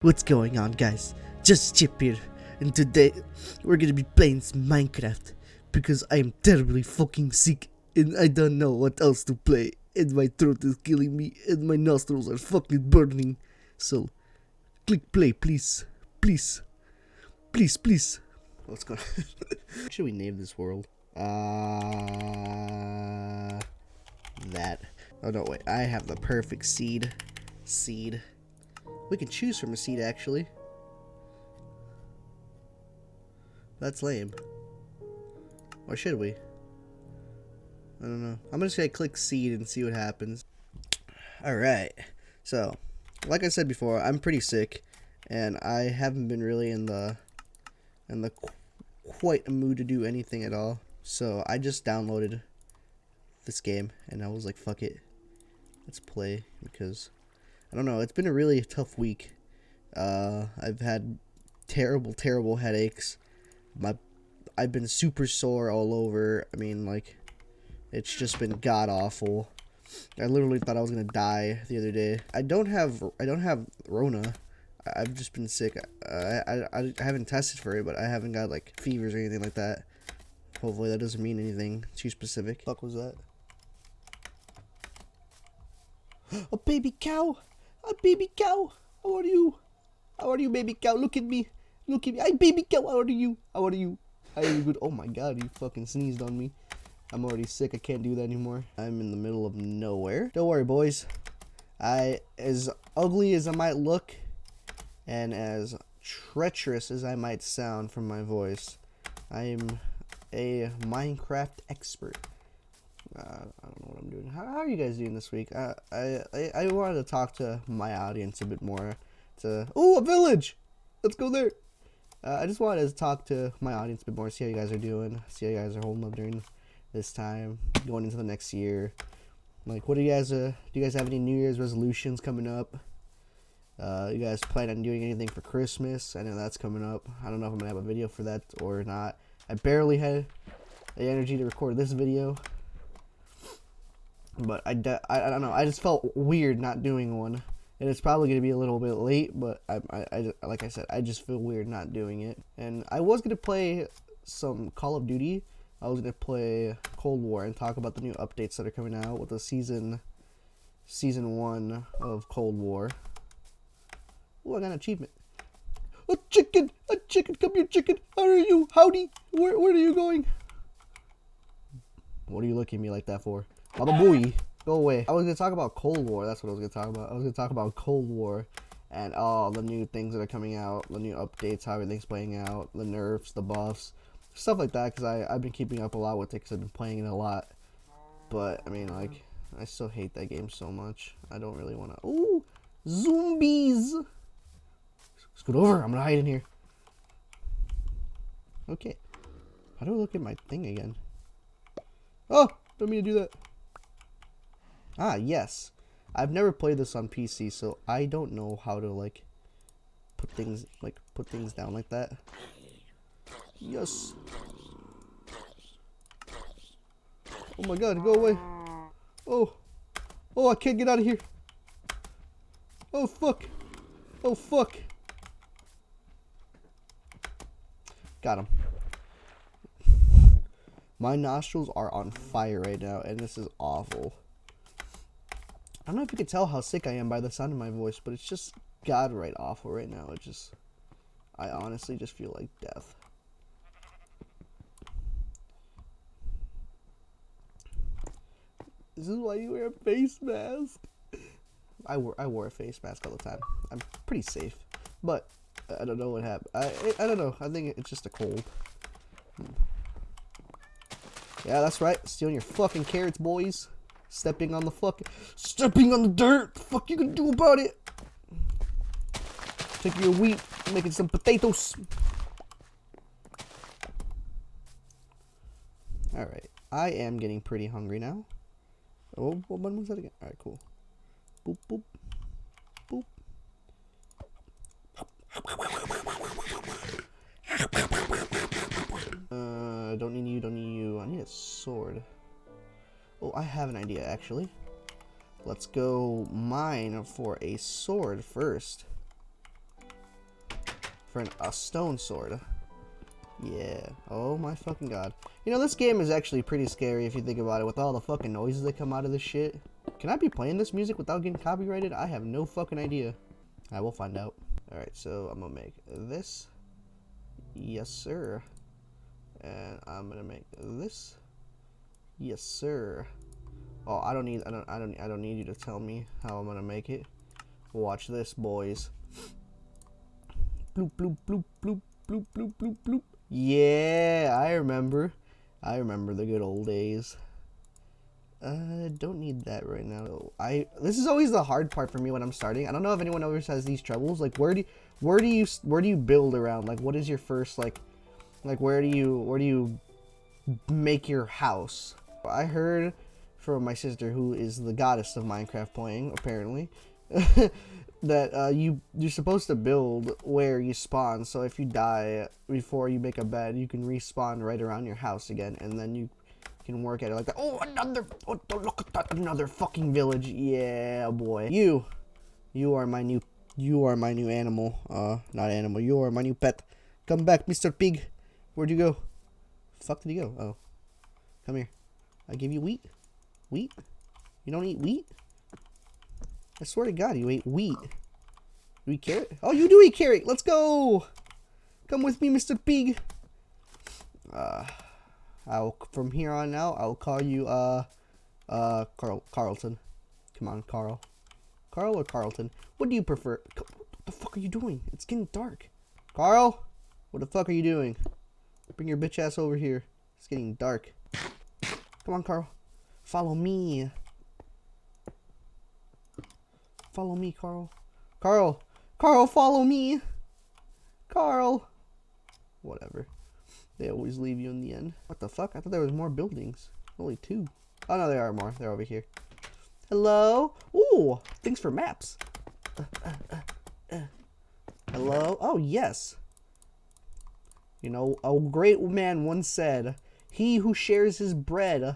What's going on, guys? Just Chip here, and today we're gonna be playing some Minecraft because I am terribly fucking sick and I don't know what else to play, and my throat is killing me and my nostrils are fucking burning. So click play, please, please, please, please. What's going on? What should we name this world? That. Oh no, wait, I have the perfect seed. We can choose from a seed, actually. That's lame. Or should we? I don't know. I'm just gonna click seed and see what happens. Alright. So, like I said before, I'm pretty sick. And I haven't been really in the quite a mood to do anything at all. So, I just downloaded this game. And I was like, fuck it. Let's play. Because I don't know, it's been a really tough week. I've had terrible headaches. I've been super sore all over. I mean, like, it's just been god awful. I literally thought I was gonna die the other day. I don't have Rona. I've just been sick. I haven't tested for it, but I haven't got like fevers or anything like that. Hopefully that doesn't mean anything too specific. What the fuck was that? A baby cow! A baby cow! How are you? How are you, baby cow? Look at me. Look at me. Hey, baby cow, how are you? How are you? How are you good? Oh my god, you fucking sneezed on me. I'm already sick. I can't do that anymore. I'm in the middle of nowhere. Don't worry, boys. As ugly as I might look, and as treacherous as I might sound from my voice, I am a Minecraft expert. I don't know what I'm doing. How are you guys doing this week? I wanted to talk to my audience a bit more. Oh, a village! Let's go there. I just wanted to talk to my audience a bit more, see how you guys are doing, see how you guys are holding up during this time, going into the next year. Like, what do you guys have any New Year's resolutions coming up? You guys plan on doing anything for Christmas? I know that's coming up. I don't know if I'm gonna have a video for that or not. I barely had the energy to record this video. But I don't know. I just felt weird not doing one, and it's probably gonna be a little bit late. But I like I said, I just feel weird not doing it. And I was gonna play some Call of Duty. I was gonna play Cold War and talk about the new updates that are coming out with the season 1 of Cold War. Oh, I got an achievement. A chicken, come here, chicken. How are you? Howdy. Where are you going? What are you looking at me like that for? Baba Booey, go away. I was going to talk about Cold War. That's what I was going to talk about. I was going to talk about Cold War and all the new things that are coming out, the new updates, how everything's playing out, the nerfs, the buffs, stuff like that, because I've been keeping up a lot with it because I've been playing it a lot. But, I mean, like, I still hate that game so much. I don't really want to... Ooh, zombies! Scoot over. I'm going to hide in here. Okay. How do I look at my thing again? Oh, don't mean to do that. Ah, yes. I've never played this on PC, so I don't know how to like put things down like that. Yes. Oh my god, go away. Oh. Oh, I can't get out of here. Oh fuck. Oh fuck. Got him. My nostrils are on fire right now, and this is awful. I don't know if you can tell how sick I am by the sound of my voice, but it's just right awful right now. I honestly just feel like death. This is why you wear a face mask. I wore a face mask all the time. I'm pretty safe, but I don't know what happened. I don't know. I think it's just a cold. Yeah, that's right. Stealing your fucking carrots, boys. Stepping on the dirt. The fuck you gonna do about it? Taking your wheat, making some potatoes. Alright. I am getting pretty hungry now. Oh, what button was that again? Alright, cool. Boop, boop. Boop. Don't need you. I need a sword. Oh, I have an idea, actually. Let's go mine for a sword first. for a stone sword. Yeah. Oh my fucking god. You know, this game is actually pretty scary if you think about it, with all the fucking noises that come out of this shit. Can I be playing this music without getting copyrighted? I have no fucking idea. I will find out. Alright, so I'm gonna make this. Yes, sir. And I'm gonna make this. Yes, sir. Oh, I don't need you to tell me how I'm gonna make it. Watch this, boys. Bloop bloop bloop bloop bloop bloop bloop bloop. Yeah, I remember the good old days. Don't need that right now. This is always the hard part for me when I'm starting. I don't know if anyone else has these troubles. Like, where do you build around? Like, what is your first like where do you make your house? I heard from my sister, who is the goddess of Minecraft playing, apparently, that you're supposed to build where you spawn. So if you die before you make a bed, you can respawn right around your house again, and then you can work at it like that. Oh, look at that, another fucking village. Yeah, boy. You are my new animal. Not animal. You are my new pet. Come back, Mr. Pig. Where'd you go? Fuck did he go? Oh, come here. I give you wheat. Wheat? You don't eat wheat? I swear to God, you ate wheat. You eat carrot? Oh, you do eat carrot. Let's go. Come with me, Mr. Pig. From here on out, I'll call you, Carlton. Come on, Carl. Carl or Carlton? What do you prefer? What the fuck are you doing? It's getting dark. Carl? What the fuck are you doing? Bring your bitch ass over here. It's getting dark. Come on, Carl. Follow me. Follow me, Carl. Carl! Carl, follow me! Carl! Whatever. They always leave you in the end. What the fuck? I thought there was more buildings. Only 2. Oh, no, there are more. They're over here. Hello? Ooh! Thanks for maps. Hello? Oh, yes. You know, a great man once said, "He who shares his bread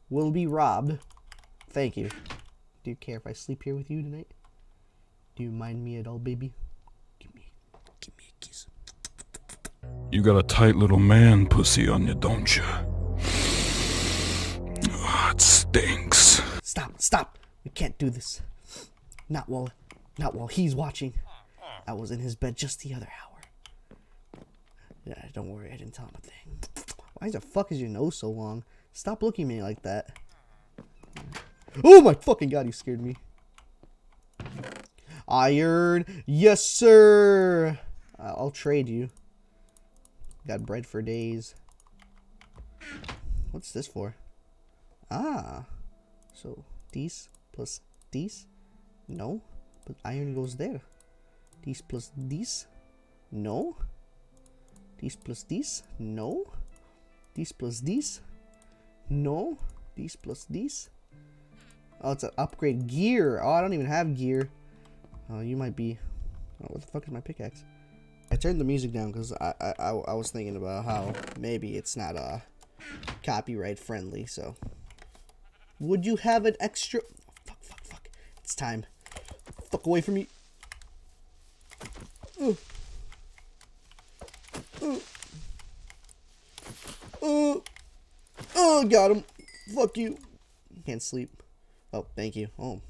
will be robbed." Thank you. Do you care if I sleep here with you tonight? Do you mind me at all, baby? Give me a kiss. You got a tight little man pussy on you, don't you? Oh, it stinks. Stop. We can't do this. Not while he's watching. I was in his bed just the other hour. Yeah, don't worry, I didn't tell him a thing. Why the fuck is your nose so long? Stop looking at me like that. Oh my fucking God, you scared me. Iron. Yes, sir. I'll trade you. Got bread for days. What's this for? Ah. So, these plus these? No. But iron goes there. These plus these? No. These plus these? No. These plus these? No. These plus these? Oh, it's an upgrade gear. Oh, I don't even have gear. Oh, you might be. Oh, what the fuck is my pickaxe? I turned the music down because I was thinking about how maybe it's not copyright friendly. So, would you have an extra? Oh, fuck! It's time. Fuck away from me. Oh, got him. Fuck you. Can't sleep. Oh, thank you. Oh,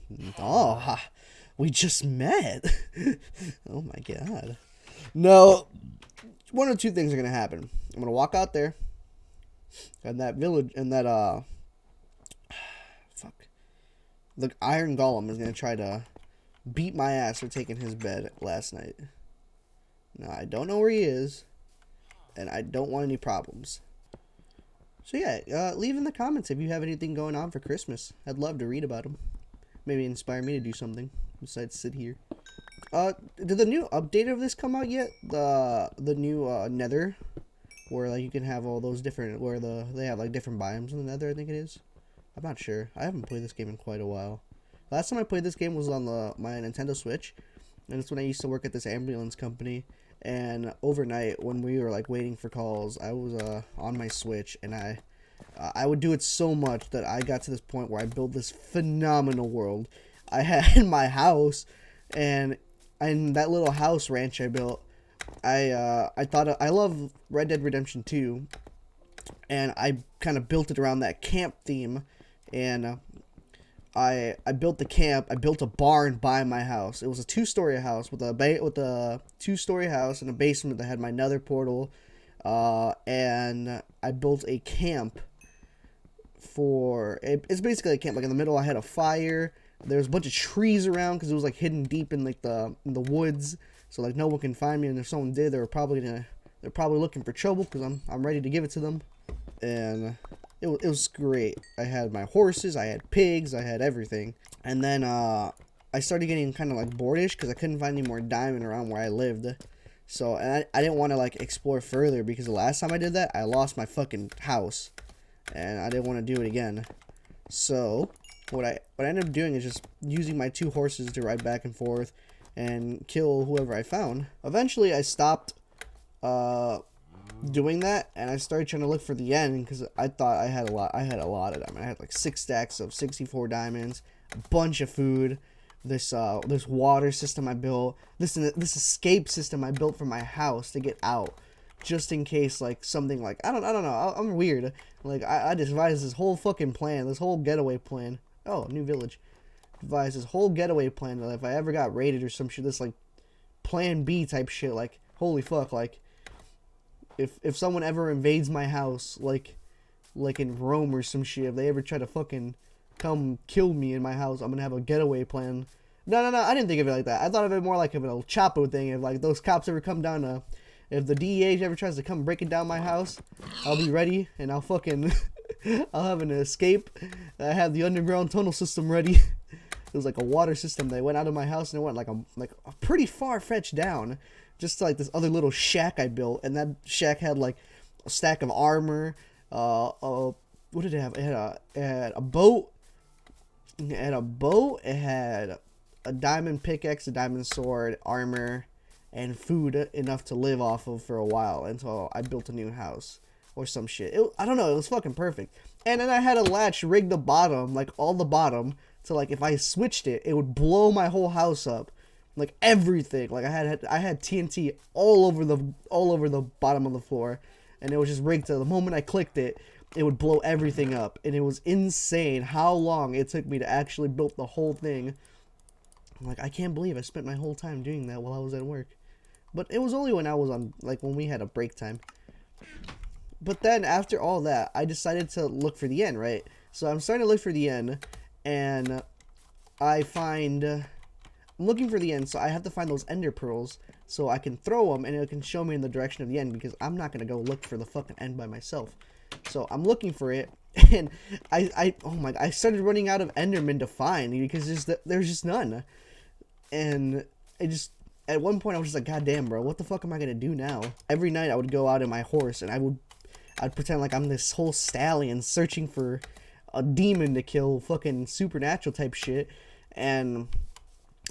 we just met. Oh my God. No, one or two things are gonna happen. I'm gonna walk out there, and that village, and that the Iron Golem is gonna try to beat my ass for taking his bed last night. Now I don't know where he is, and I don't want any problems. So yeah, leave in the comments if you have anything going on for Christmas. I'd love to read about them. Maybe inspire me to do something besides sit here. Did the new update of this come out yet? The new Nether, where like you can have all those different, where they have like different biomes in the Nether, I think it is. I'm not sure. I haven't played this game in quite a while. Last time I played this game was on my Nintendo Switch, and it's when I used to work at this ambulance company. And overnight, when we were like waiting for calls, I was on my Switch, and I would do it so much that I got to this point where I built this phenomenal world I had in my house, and and that little house ranch I built, I thought I love Red Dead Redemption 2, and I kind of built it around that camp theme, and I built the camp. I built a barn by my house. It was a 2-story house with a 2-story house and a basement that had my nether portal, and I built a camp for it's basically a camp. Like in the middle, I had a fire. There was a bunch of trees around because it was like hidden deep in like the woods, so like no one can find me. And if someone did, they're probably looking for trouble because I'm ready to give it to them. And it was great. I had my horses, I had pigs, I had everything. And then I started getting kind of like bored-ish because I couldn't find any more diamond around where I lived. So and I didn't want to like explore further because the last time I did that, I lost my fucking house, and I didn't want to do it again. So what I ended up doing is just using my 2 horses to ride back and forth and kill whoever I found. Eventually, I stopped doing that, and I started trying to look for the end because I thought I had a lot of them. I had like 6 stacks of 64 diamonds, a bunch of food, this water system I built, this escape system I built for my house to get out, just in case like something like I don't know. I'm weird. Like I devised this whole fucking plan, this whole getaway plan. Oh, new village. Devised this whole getaway plan that if I ever got raided or some shit, this like plan B type shit. Like holy fuck, like if someone ever invades my house, like in Rome or some shit, if they ever try to fucking come kill me in my house, I'm gonna have a getaway plan. No, I didn't think of it like that. I thought of it more like of a Chapo thing. If like those cops ever come down to, if the DEA ever tries to come breaking down my house, I'll be ready and I'll fucking, I'll have an escape. I have the underground tunnel system ready. It was like a water system. They went out of my house and it went like a pretty far fetched down, just to like this other little shack I built, and that shack had like a stack of armor. What did it have? It had a boat. It had a boat. It had a diamond pickaxe, a diamond sword, armor, and food enough to live off of for a while until I built a new house or some shit. I don't know. It was fucking perfect. And then I had a latch rigged the bottom, like all the bottom, so like if I switched it, it would blow my whole house up, like everything. Like I had TNT all over the bottom of the floor, and it was just rigged to the moment I clicked it, it would blow everything up. And it was insane how long it took me to actually build the whole thing. I'm like, I can't believe I spent my whole time doing that while I was at work. But it was only when I was on, like, when we had a break time. But then after all that, I decided to look for the end, right? So I'm starting to look for the end, and I find, I'm looking for the end, so I have to find those ender pearls so I can throw them and it can show me in the direction of the end, because I'm not going to go look for the fucking end by myself. So I'm looking for it, and I started running out of endermen to find because there's just none. And it just, at one point I was just like, God damn, bro, what the fuck am I going to do now? Every night I would go out in my horse and I'd pretend like I'm this whole stallion searching for a demon to kill, fucking supernatural type shit, and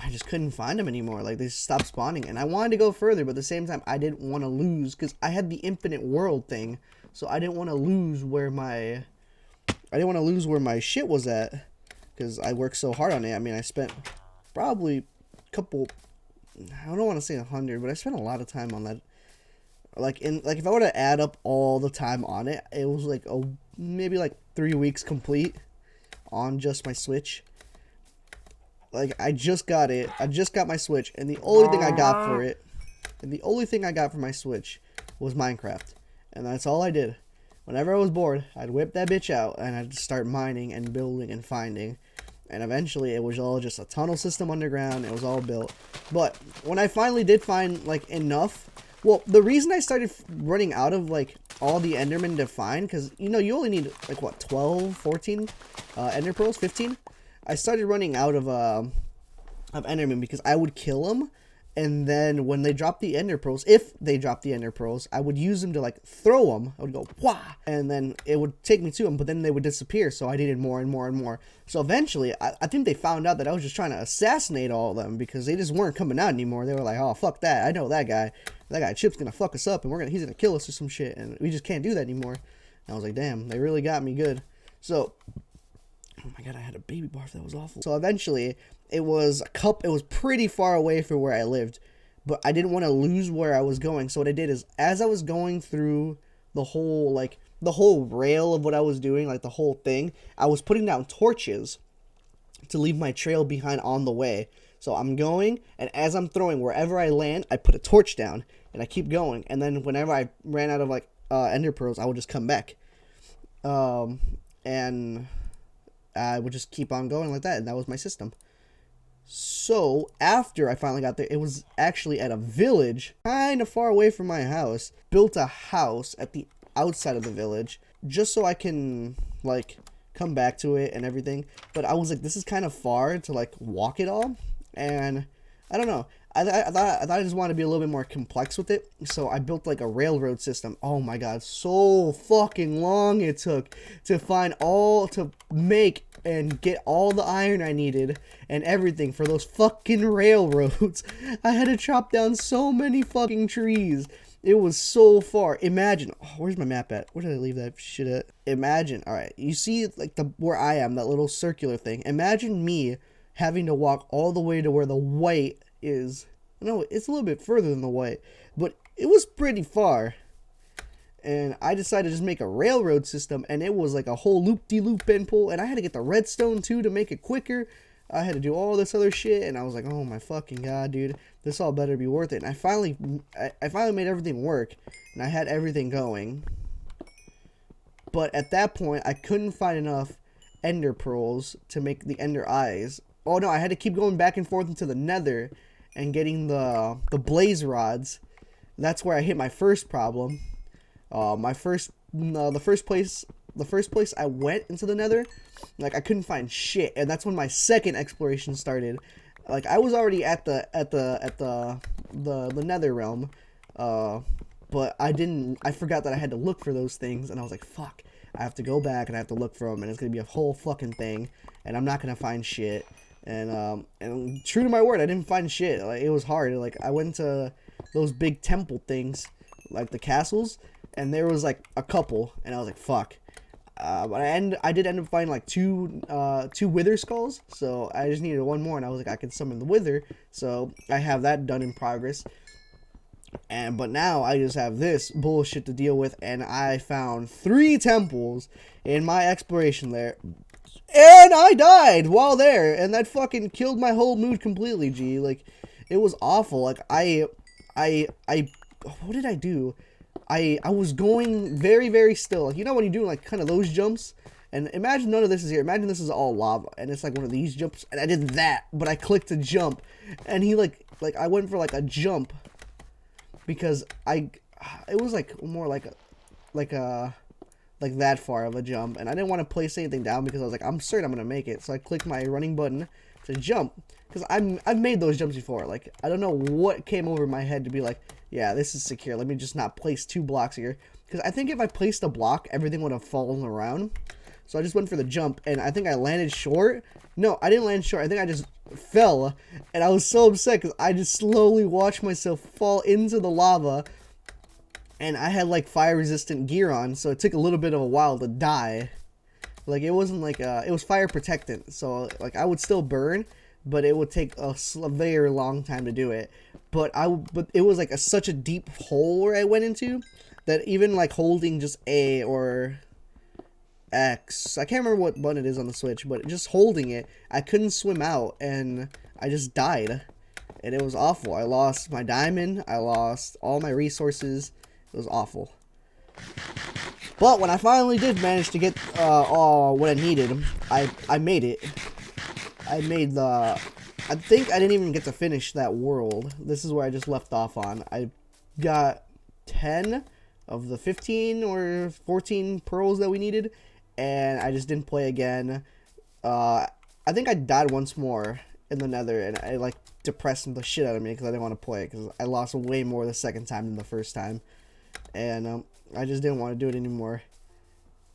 I just couldn't find them anymore. Like, they just stopped spawning, and I wanted to go further, but at the same time I didn't want to lose, because I had the infinite world thing, so I didn't want to lose where my shit was at, because I worked so hard on it. I mean, I spent probably a couple, I don't want to say 100, but I spent a lot of time on that. Like if I were to add up all the time on it, it was like maybe like 3 weeks complete on just my Switch. Like I just got my Switch, and the only thing I got for it, and the only thing I got for my Switch was Minecraft, and that's all I did. Whenever I was bored, I'd whip that bitch out and I'd start mining and building and finding. And eventually it was all just a tunnel system underground. It was all built. But when I finally did find like enough, well, the reason I started running out of like all the endermen to find, because you know you only need like what, 12, 14 ender pearls, 15. I started running out of endermen because I would kill them, and then when they drop the ender pearls, if they drop the ender pearls, I would use them to like throw them. I would go wah, and then it would take me to them, but then they would disappear. So I needed more and more and more. So eventually, I think they found out that I was just trying to assassinate all of them because they just weren't coming out anymore. They were like, oh fuck that, I know that guy. That guy Chip's gonna fuck us up, and he's gonna kill us or some shit, and we just can't do that anymore. And I was like, damn, they really got me good. So, oh my god, I had a baby barf, that was awful. So eventually, It was it was pretty far away from where I lived, but I didn't want to lose where I was going. So what I did is, as I was going through the whole rail of what I was doing, like the whole thing, I was putting down torches to leave my trail behind on the way. So I'm going, and as I'm throwing, wherever I land, I put a torch down, and I keep going. And then whenever I ran out of like ender pearls, I would just come back, and I would just keep on going like that, and that was my system. So after I finally got there, it was actually at a village kind of far away from my house. Built a house at the outside of the village just so I can like come back to it and everything. But I was like, this is kind of far to like walk it all, and I don't know. I thought I just wanted to be a little bit more complex with it, so I built like a railroad system. Oh my god, so fucking long it took to make and get all the iron I needed and everything for those fucking railroads. I had to chop down so many fucking trees. It was so far. Imagine, oh, where's my map at? Where did I leave that shit at? Imagine, all right, you see like where I am, that little circular thing. Imagine me having to walk all the way to where the white is. No, it's a little bit further than the white, but it was pretty far. And I decided to just make a railroad system, and it was like a whole loop-de-loop bend pull, and I had to get the redstone too to make it quicker. I had to do all this other shit, and I was like, oh my fucking god, dude, this all better be worth it. And I finally made everything work, and I had everything going. But at that point, I couldn't find enough ender pearls to make the ender eyes. Oh no, I had to keep going back and forth into the nether and getting the blaze rods. That's where I hit my first problem. The first place I went into the nether, like I couldn't find shit, and that's when my second exploration started. Like I was already at the nether realm, but I forgot that I had to look for those things, and I was like, fuck, I have to go back and I have to look for them, and it's gonna be a whole fucking thing, and I'm not gonna find shit. And true to my word, I didn't find shit. Like it was hard. Like I went to those big temple things, like the castles, and there was like a couple, and I was like, fuck. But I did end up finding like two wither skulls, so I just needed one more, and I was like, I can summon the wither, so I have that done in progress. But now I just have this bullshit to deal with, and I found 3 temples in my exploration there. And I died while there, and that fucking killed my whole mood completely, G. Like, it was awful. Like, what did I do? I was going very, very still. Like, you know when you do, like, kind of those jumps? And imagine none of this is here. Imagine this is all lava, and it's, like, one of these jumps, and I did that, but I clicked to jump, and he, like, I went for, like, a jump, because it was, like, more like that far of a jump, and I didn't want to place anything down because I was like, I'm certain I'm gonna make it. So I clicked my running button to jump, because I've made those jumps before. Like, I don't know what came over my head to be like, yeah, this is secure, let me just not place 2 blocks here, because I think if I placed a block, everything would have fallen around. So I just went for the jump, and I think I landed short. No, I didn't land short. I think I just fell, and I was so upset because I just slowly watched myself fall into the lava. And I had, like, fire-resistant gear on, so it took a little bit of a while to die. Like, it wasn't, like, it was fire-protectant, so, like, I would still burn, but it would take a very long time to do it. But it was, like, such a deep hole where I went into, that even, like, holding just A or X, I can't remember what button it is on the Switch, but just holding it, I couldn't swim out, and I just died. And it was awful. I lost my diamond, I lost all my resources. It was awful. But when I finally did manage to get all what I needed, I made it. I think I didn't even get to finish that world. This is where I just left off on. I got 10 of the 15 or 14 pearls that we needed, and I just didn't play again. I think I died once more in the nether, and I like depressed the shit out of me because I didn't want to play it, because I lost way more the second time than the first time. And I just didn't want to do it anymore.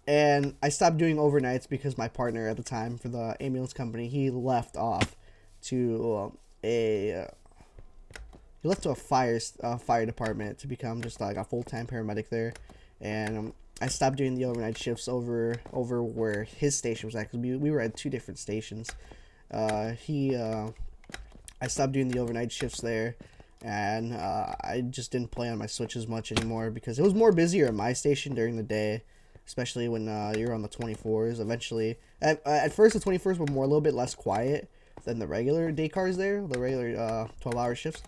And I stopped doing overnights because my partner at the time for the ambulance company, he left off to a fire department to become just like a full-time paramedic there. And I stopped doing the overnight shifts over where his station was at, because we were at 2 different stations. I stopped doing the overnight shifts there, and I just didn't play on my Switch as much anymore because it was more busier at my station during the day, especially when you're on the 24s. Eventually, at first the 24s were a little bit less quiet than the regular day cars there, the regular 12-hour shifts,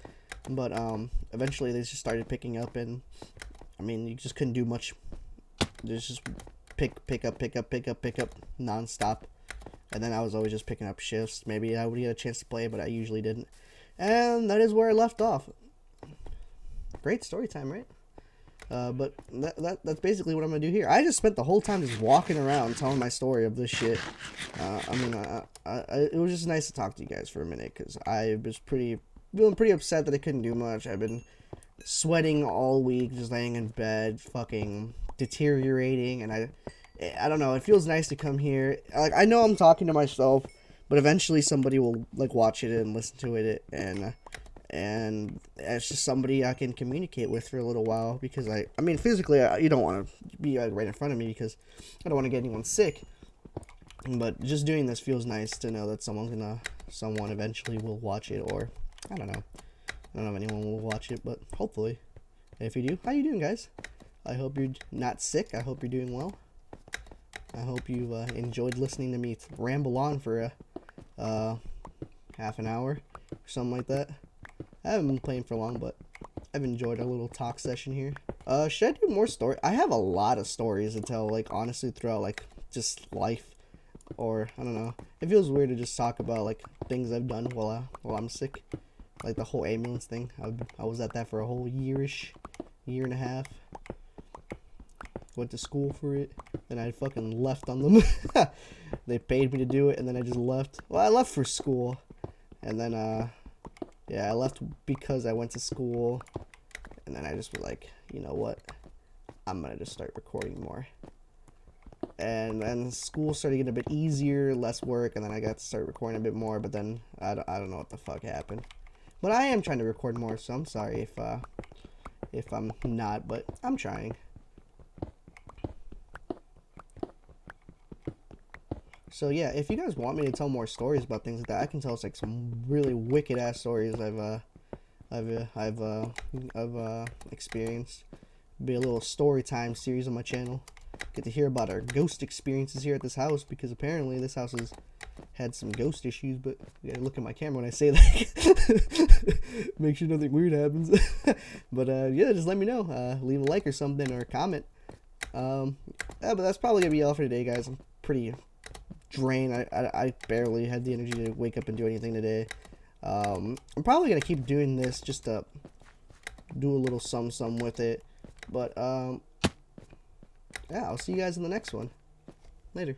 but eventually they just started picking up, and I mean, you just couldn't do much. There's just pick up nonstop. And then I was always just picking up shifts. Maybe I would get a chance to play, but I usually didn't. And that is where I left off. Great story time, right? But that's basically what I'm going to do here. I just spent the whole time just walking around telling my story of this shit. I mean, it was just nice to talk to you guys for a minute, because I was feeling pretty upset that I couldn't do much. I've been sweating all week, just laying in bed, fucking deteriorating, and I don't know, it feels nice to come here. Like, I know I'm talking to myself, but eventually somebody will, like, watch it and listen to it, and it's just somebody I can communicate with for a little while, because I mean, physically, you don't want to be, like, right in front of me, because I don't want to get anyone sick, but just doing this feels nice to know that someone eventually will watch it, or, I don't know if anyone will watch it, but hopefully. If you do, how you doing, guys? I hope you're not sick. I hope you're doing well. I hope you enjoyed listening to me ramble on for half an hour or something like that. I haven't been playing for long, but I've enjoyed a little talk session here. Should I do more story? I have a lot of stories to tell, like, honestly, throughout, like, just life, or I don't know. It feels weird to just talk about, like, things I've done while I'm sick, like the whole ambulance thing. I was at that for a whole year and a half. Went to school for it, and I fucking left on them. They paid me to do it, and then I just left. Well, I left for school, and then yeah, I left because I went to school, and then I just was like, you know what, I'm gonna just start recording more. And then school started getting a bit easier, less work, and then I got to start recording a bit more, but then I don't know what the fuck happened. But I am trying to record more, so I'm sorry if I'm not, but I'm trying. So yeah, if you guys want me to tell more stories about things like that, I can tell us like some really wicked ass stories I've experienced. Be a little story time series on my channel. Get to hear about our ghost experiences here at this house, because apparently this house has had some ghost issues. But you gotta look at my camera when I say that. Make sure nothing weird happens. But yeah, just let me know. Leave a like or something, or a comment. Yeah, but that's probably gonna be all for today, guys. I'm pretty drained. I barely had the energy to wake up and do anything today. I'm probably gonna keep doing this just to do a little some with it, but yeah, I'll see you guys in the next one. Later.